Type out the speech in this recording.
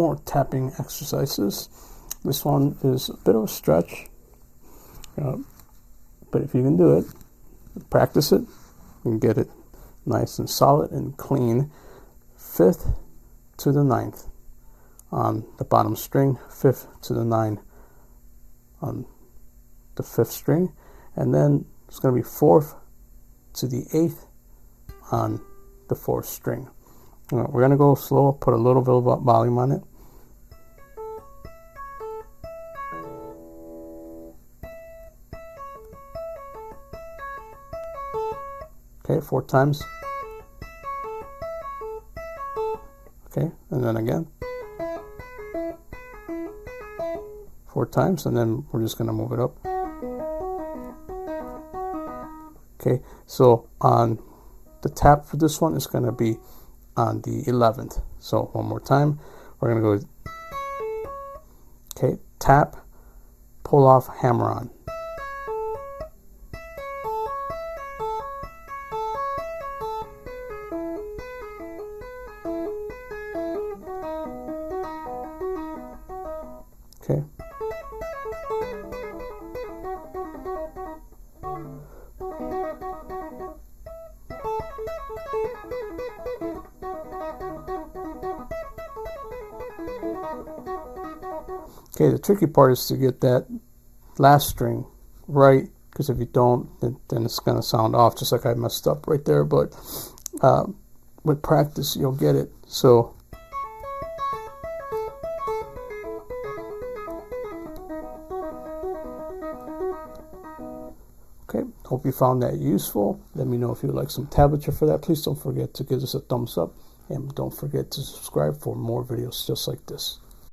more tapping exercises. This one is a bit of a stretch, but if you can do it, practice it, you can get it nice and solid and clean. 5th to the 9th on the bottom string, 5th to the 9 on the 5th string, and then it's going to be 4th to the 8th on the 4th string. We're going to go slow, put a little bit of volume on it. Okay, 4 times. Okay, and then again. 4 times, and then we're just going to move it up. Okay, so on the tap for this one is going to be on the 11th. So one more time, we're going to go, okay, tap, pull off, hammer on. Okay. Okay, the tricky part is to get that last string right, because if you don't, then it's going to sound off, just like I messed up right there. But with practice, you'll get it. So okay, hope you found that useful. Let me know if you would like some tablature for that. Please don't forget to give us a thumbs up, and don't forget to subscribe for more videos just like this.